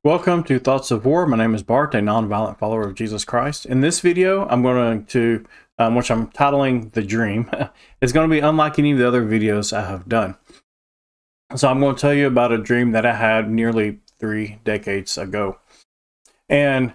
Welcome to Thoughts of War. My name is Bart, a nonviolent follower of Jesus Christ. In this video, I'm going to, which I'm titling The Dream, is going to be unlike any of the other videos I have done. So I'm going to tell you about a dream that I had nearly 3 decades ago. And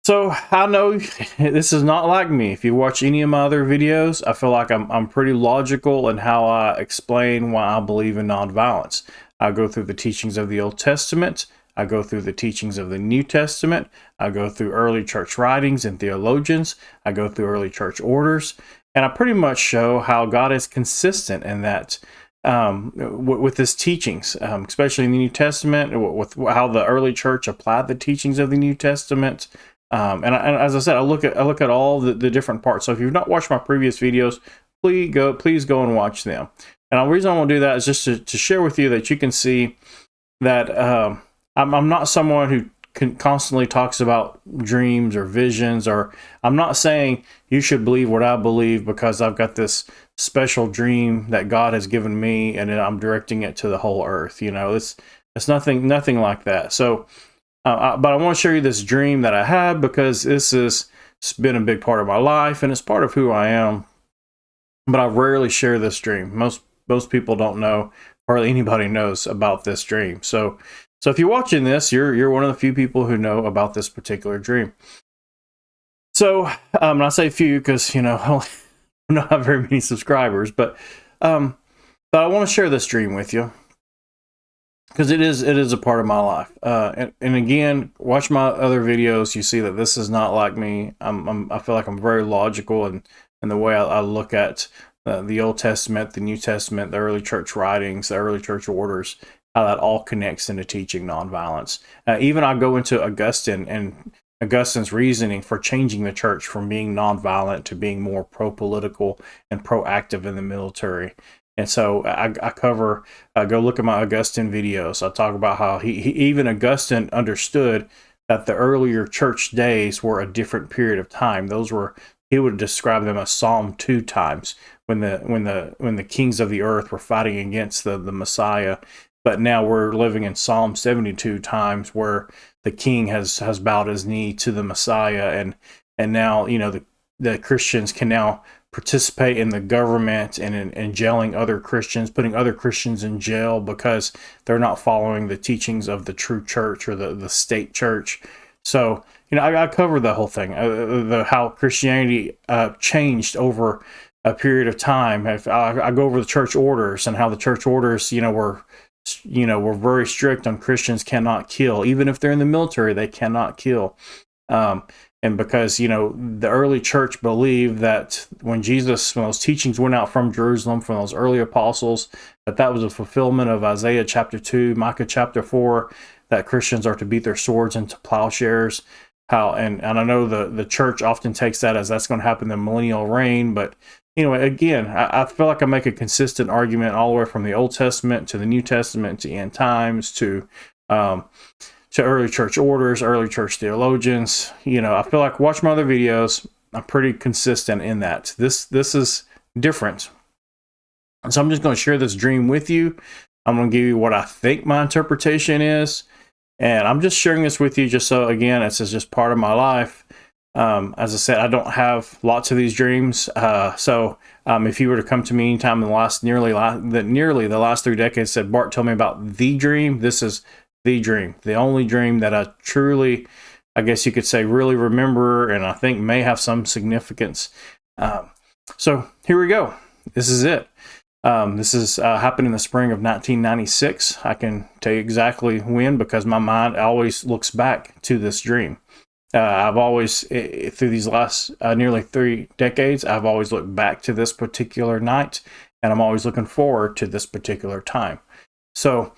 so I know this is not like me. If you watch any of my other videos, I feel like I'm pretty logical in how I explain why I believe in nonviolence. I go through the teachings of the Old Testament. I go through the teachings of the New Testament. I go through early church writings and theologians. I go through early church orders. And I pretty much show how God is consistent in that with his teachings, especially in the New Testament, with how the early church applied the teachings of the New Testament. And as I said, I look at all the different parts. So if you've not watched my previous videos, please go and watch them. And the reason I want to do that is just to share with you that you can see that I'm not someone who constantly talks about dreams or visions, or I'm not saying you should believe what I believe because I've got this special dream that God has given me and I'm directing it to the whole earth. You know, it's nothing like that. So, but I want to show you this dream that I had because it's been a big part of my life and it's part of who I am. But I rarely share this dream. Most people don't know, hardly anybody knows about this dream. So if you're watching this, you're one of the few people who know about this particular dream. So, and I say few because, you know, I don't have very many subscribers, but I want to share this dream with you because it is a part of my life. And again, watch my other videos. You see that this is not like me. I feel like I'm very logical in the way I look at the Old Testament, the New Testament, the early church writings, the early church orders, how that all connects into teaching nonviolence. Even I go into Augustine and Augustine's reasoning for changing the church from being nonviolent to being more pro-political and proactive in the military. And so I cover, go look at my Augustine videos. I talk about how he even Augustine understood that the earlier church days were a different period of time. Those were, he would describe them as Psalm 2 times when the kings of the earth were fighting against the Messiah. But now we're living in Psalm 72 times where the king has bowed his knee to the Messiah, and now, you know, the Christians can now participate in the government and in jailing other Christians, putting other Christians in jail because they're not following the teachings of the true church or the state church. So, you know, I cover the whole thing, how Christianity changed over a period of time. I go over the church orders and how the church orders, were very strict on Christians cannot kill. Even if they're in the military, they cannot kill. And because, the early church believed that when those teachings went out from Jerusalem, from those early apostles, that was a fulfillment of Isaiah chapter 2, Micah chapter 4, that Christians are to beat their swords into plowshares. And I know the church often takes that as that's going to happen in the millennial reign, but anyway, again, I feel like I make a consistent argument all the way from the Old Testament to the New Testament to end times to early church orders, early church theologians. I feel like watch my other videos. I'm pretty consistent in that. This is different. And so I'm just going to share this dream with you. I'm going to give you what I think my interpretation is. And I'm just sharing this with you just so, again, it's just part of my life. As I said, I don't have lots of these dreams. So if you were to come to me anytime in the last nearly the last 3 decades, said, Bart, tell me about the dream. This is the dream, the only dream that I truly, I guess you could say, really remember, and I think may have some significance. So here we go. This is it. This is happened in the spring of 1996. I can tell you exactly when because my mind always looks back to this dream. I've always, through these last nearly 3 decades, I've always looked back to this particular night, and I'm always looking forward to this particular time. So,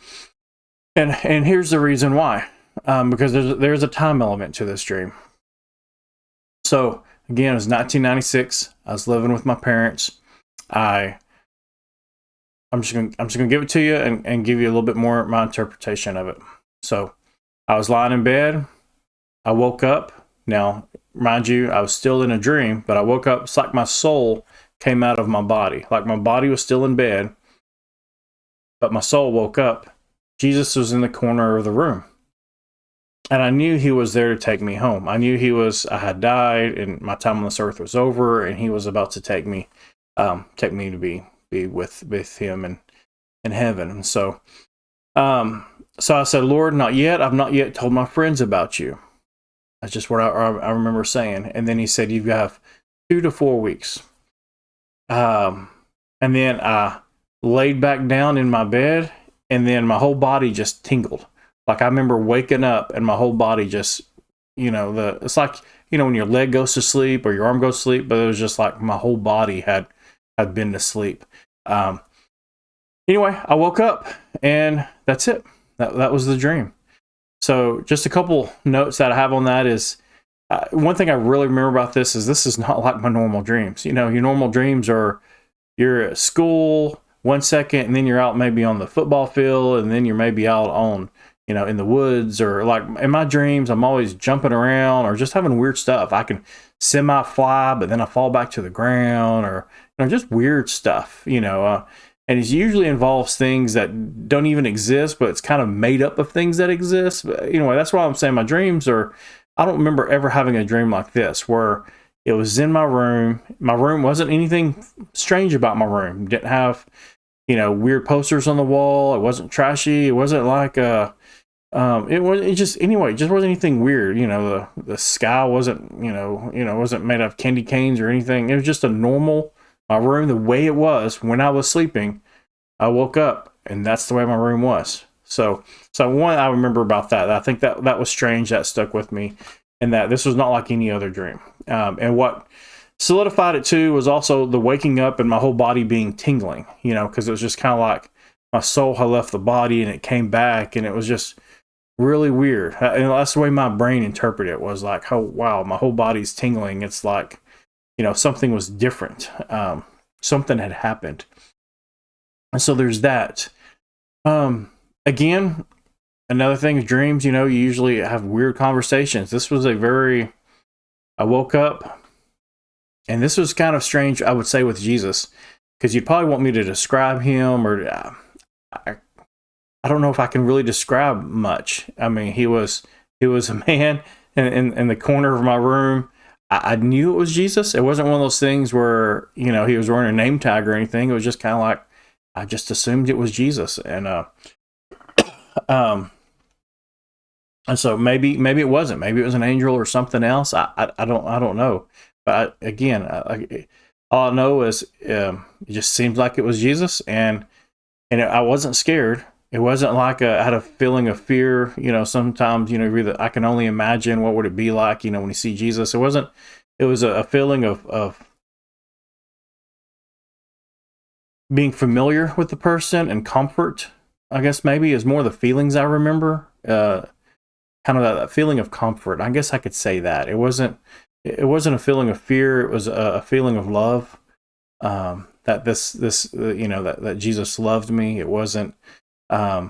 and here's the reason why, because there's a time element to this dream. So again, it was 1996. I was living with my parents. I'm just gonna give it to you and give you a little bit more of my interpretation of it. So I was lying in bed. I woke up. Now, mind you, I was still in a dream, but I woke up. It's like my soul came out of my body. Like my body was still in bed, but my soul woke up. Jesus was in the corner of the room. And I knew he was there to take me home. I knew I had died and my time on this earth was over, and he was about to take me to be with him in heaven. And so I said, Lord, not yet. I've not yet told my friends about you. That's just what I remember saying. And then he said, you have 2 to 4 weeks. And then I laid back down in my bed, and then my whole body just tingled. Like, I remember waking up and my whole body just, it's like, when your leg goes to sleep or your arm goes to sleep, but it was just like my whole body had been to sleep. Anyway, I woke up and that's it. That was the dream. So just a couple notes that I have on that is, one thing I really remember about this is not like my normal dreams. Your normal dreams are, you're at school 1 second and then you're out maybe on the football field, and then you're maybe out on, in the woods, or like in my dreams, I'm always jumping around or just having weird stuff. I can semi-fly, but then I fall back to the ground, or, just weird stuff, and it usually involves things that don't even exist, but it's kind of made up of things that exist. But anyway, that's why I'm saying my dreams are, I don't remember ever having a dream like this, where it was in my room. My room wasn't anything strange about my room. Didn't have, weird posters on the wall. It wasn't trashy. It wasn't like it just wasn't anything weird. The sky wasn't, wasn't made of candy canes or anything. It was just my room, the way it was when I was sleeping. I woke up and that's the way my room was. So one I remember about that. I think that was strange. That stuck with me, and that this was not like any other dream. And what solidified it too was also the waking up and my whole body being tingling, because it was just kind of like my soul had left the body and it came back, and it was just really weird. And that's the way my brain interpreted it, was like, oh wow, my whole body's tingling. It's like, something was different. Something had happened. And so there's that. Again, another thing is dreams, you usually have weird conversations. This was I woke up, and this was kind of strange, I would say, with Jesus, because you'd probably want me to describe him, or I don't know if I can really describe much. I mean, he was a man in the corner of my room. I knew it was Jesus. It wasn't one of those things where, he was wearing a name tag or anything. It was just kind of like, I just assumed it was Jesus. And so maybe it wasn't. Maybe it was an angel or something else. I don't know. But all I know is it just seems like it was Jesus, and I wasn't scared. It wasn't like I had a feeling of fear. Sometimes, I can only imagine what would it be like, when you see Jesus. It wasn't. It was a feeling of being familiar with the person and comfort. I guess maybe is more the feelings I remember. Kind of that feeling of comfort. I guess I could say that. It wasn't a feeling of fear. It was a feeling of love. That that Jesus loved me. It wasn't. I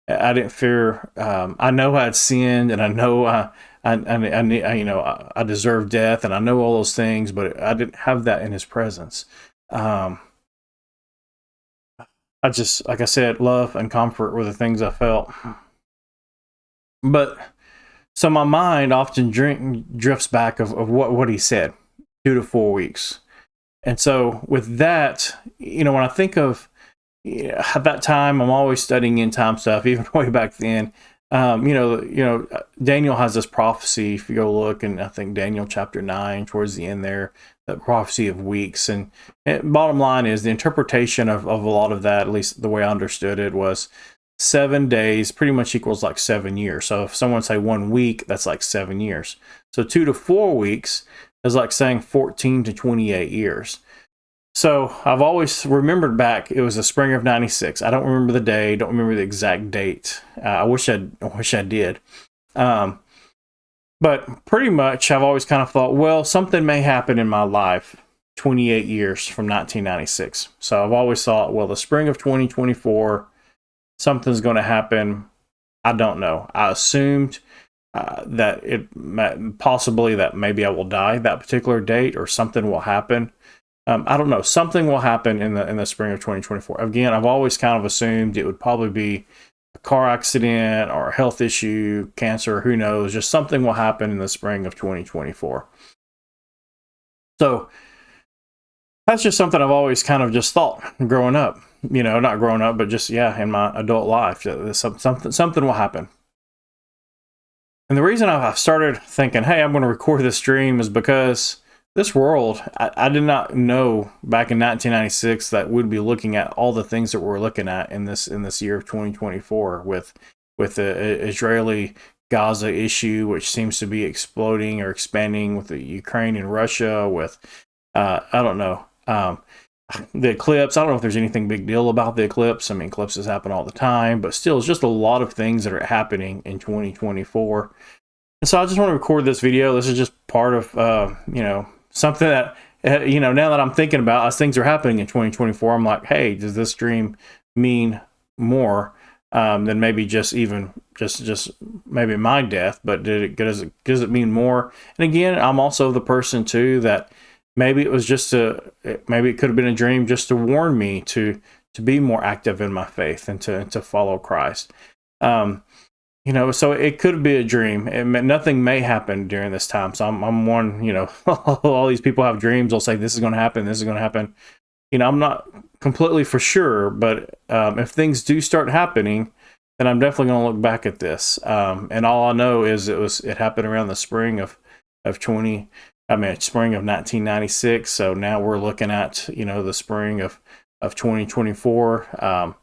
didn't fear. I know I'd sinned, and I know I deserved death, and I know all those things, but I didn't have that in His presence. I just, like I said, love and comfort were the things I felt. But so my mind often drifts back of what he said, 2 to 4 weeks. And so with that, when I think of at that time, I'm always studying end time stuff, even way back then. Daniel has this prophecy. If you go look, and I think Daniel chapter 9, towards the end there, the prophecy of weeks. And bottom line is the interpretation of a lot of that, at least the way I understood it, was 7 days pretty much equals like 7 years. So if someone say 1 week, that's like 7 years. So 2 to 4 weeks is like saying 14 to 28 years. So I've always remembered back, it was the spring of 96. I don't remember the day, don't remember the exact date. I wish I did. But pretty much I've always kind of thought, well, something may happen in my life 28 years from 1996. So I've always thought, well, the spring of 2024, something's going to happen. I don't know. I assumed that possibly that maybe I will die that particular date, or something will happen. I don't know. Something will happen in the spring of 2024. Again, I've always kind of assumed it would probably be a car accident or a health issue, cancer, who knows, just something will happen in the spring of 2024. So that's just something I've always kind of just thought growing up, not growing up, but just, in my adult life, something will happen. And the reason I've started thinking, hey, I'm going to record this stream is because this world, I did not know back in 1996 that we'd be looking at all the things that we're looking at in this year of 2024 with the Israeli Gaza issue, which seems to be exploding or expanding with the Ukraine and Russia, with I don't know, the eclipse. I don't know if there's anything big deal about the eclipse. I mean, eclipses happen all the time, but still, it's just a lot of things that are happening in 2024. And so I just want to record this video. This is just part of, something that, now that I'm thinking about as things are happening in 2024, I'm like, hey, does this dream mean more than maybe just maybe my death? But does it mean more? And again, I'm also the person too that maybe it was maybe it could have been a dream just to warn me to be more active in my faith and to follow Christ. So it could be a dream. Nothing may happen during this time. So I'm one, all these people have dreams. They'll say, this is going to happen. This is going to happen. I'm not completely for sure, but if things do start happening, then I'm definitely going to look back at this. And all I know is it happened around the spring of 1996. So now we're looking at, the spring of 2024. I'm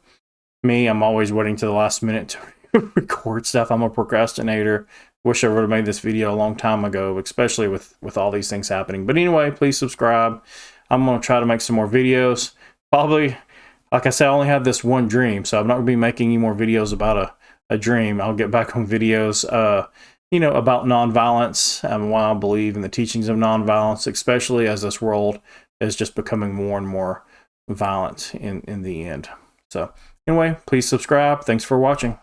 always waiting to the last minute to record stuff. I'm a procrastinator. Wish I would have made this video a long time ago, especially with all these things happening. But anyway, please subscribe. I'm going to try to make some more videos. Probably, like I said, I only have this one dream, so I'm not going to be making any more videos about a dream. I'll get back on videos, about nonviolence and why I believe in the teachings of nonviolence, especially as this world is just becoming more and more violent in the end. So anyway, please subscribe. Thanks for watching.